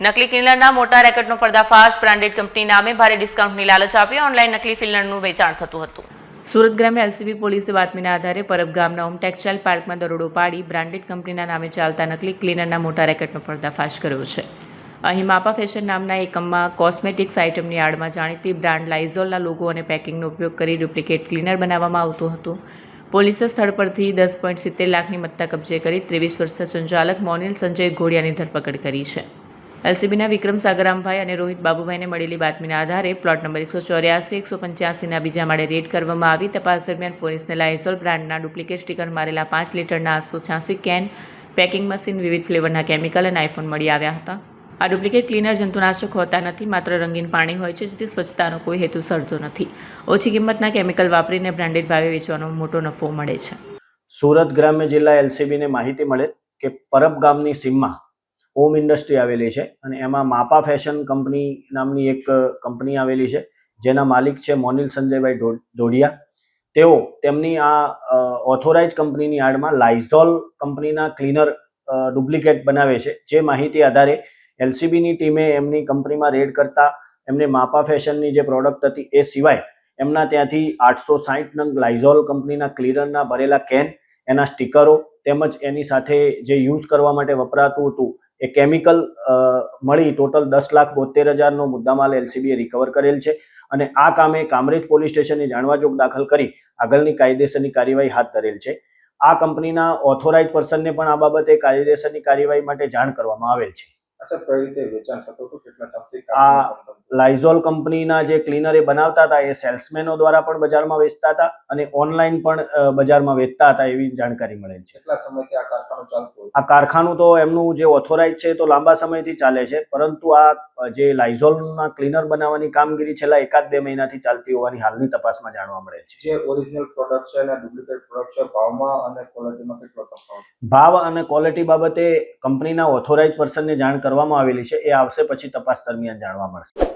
નકલી ક્લીનરના મોટા રેકેટનો પર્દાફાશ. બ્રાન્ડેડ કંપની નામે ભારે ડિસ્કાઉન્ટની લાલચ આપી ઓનલાઈન નકલી ક્લીનરનું વેચાણ થતું હતું. સુરત ગ્રામ્ય એલસીબી પોલીસે બાતમીના આધારે પરબ ગામના ઓમ ટેક્સટાઇલ પાર્કમાં દરોડો પાડી બ્રાન્ડેડ કંપનીના નામે ચાલતા નકલી ક્લીનરના મોટા રેકેટનો પર્દાફાશ કર્યો છે. અહીં માપા ફેશન નામના એકમમાં કોસ્મેટિક્સ આઇટમની આડમાં જાણીતી બ્રાન્ડ લાઇઝોલના લોગો અને પેકિંગનો ઉપયોગ કરી ડુપ્લિકેટ ક્લીનર બનાવવામાં આવતું હતું. પોલીસે સ્થળ પરથી 10.70 લાખની મત્તા કબજે કરી 23 વર્ષીય સંચાલક મોનિલ સંજય ઘોડિયાની ધરપકડ કરી છે. એલસીબીના વિક્રમ સાગરામભાઈ અને રોહિત બાબુભાઈને મળેલી બાતમીના આધારે પ્લોટ નંબર 184, 185ના બીજા માળે રેડ કરવામાં આવી. તપાસ દરમિયાન પોલીસને લાઇઝોલ બ્રાન્ડના ડુપ્લિકેટ સ્ટીકર મારેલા 5 લીટરના 886 કેન, પેકિંગ મશીન, વિવિધ ફ્લેવરના કેમિકલ અને આઈફોન મળી આવ્યા હતા. આ ડુપ્લિકેટ ક્લીનર જંતુનાશક હોતા નથી, માત્ર રંગીન પાણી હોય છે, જેથી સ્વચ્છતાનો કોઈ હેતુ સરતો નથી. ઓછી કિંમતના કેમિકલ વાપરીને બ્રાન્ડેડ ભાવે વેચવાનો મોટો નફો મળે છે. સુરત ગ્રામ્ય જિલ્લા એલસીબીને માહિતી મળે કે પરબ ગામની સીમમાં ઓમ ઇન્ડસ્ટ્રી આવેલી છે અને એમાં માપા ફેશન કંપની નામની એક કંપની આવેલી છે, જેના માલિક છે મોનિલ સંજયભાઈ ઢોડિયા. તેઓ તેમની આ ઓથોરાઇઝ કંપનીની આડમાં લાઇઝોલ કંપનીના ક્લીનર ડુપ્લિકેટ બનાવે છે. જે માહિતી આધારે એલસીબીની ટીમે એમની કંપનીમાં રેડ કરતા એમને માપા ફેશનની જે પ્રોડક્ટ હતી એ સિવાય એમના ત્યાંથી 860 નંગ લાઇઝોલ કંપનીના ક્લીનરના ભરેલા કેન, એના સ્ટીકરો તેમજ એની સાથે જે યુઝ કરવા માટે વપરાતું હતું એ કેમિકલ મળી ટોટલ 10,72,000નો મુદ્દામાલ એલસીબીએ રિકવર કરેલ છે અને આ કામે કામરેજ પોલીસ સ્ટેશનની જાણવાજોગ દાખલ કરી આગળની કાયદેસરની કાર્યવાહી હાથ ધરેલ છે. આ કંપનીના ઓથોરાઇઝ પર્સનને પણ આ બાબતે કાયદેસરની કાર્યવાહી માટે જાણ કરવામાં આવેલ છે. આ લાઇઝોલ કંપનીના જે ક્લીનર એ બનાવતા હતા એ સેલ્સમેનો દ્વારા પણ બજારમાં વેચતા હતા અને ઓનલાઈન પણ બજારમાં વેચતા હતા એવી જાણકારી મળેલ છે. કેટલા સમયથી આ કારખાનું ચાલતું? આ કારખાનું તો એમનું જે ઓથોરાઇઝ છે તો લાંબા સમયથી ચાલે છે, પરંતુ આ જે લાઇઝોલના ક્લીનર બનાવવાની કામગીરી છેલ્લા 1-2 મહિનાથી ચાલતી હોવાની હાલની તપાસમાં જાણવા મળે છે. જે ઓરિજિનલ પ્રોડક્ટ છે અને ડુપ્લિકેટ પ્રોડક્ટ છે, ભાવમાં અને ક્વોલિટીમાં કેટલો તફાવત? ભાવ અને ક્વોલિટી બાબતે કંપનીના ઓથોરાઇઝ પર્સનને જાણ કરવામાં આવેલી છે, એ આવશે પછી તપાસ દરમિયાન જાણવા મળશે.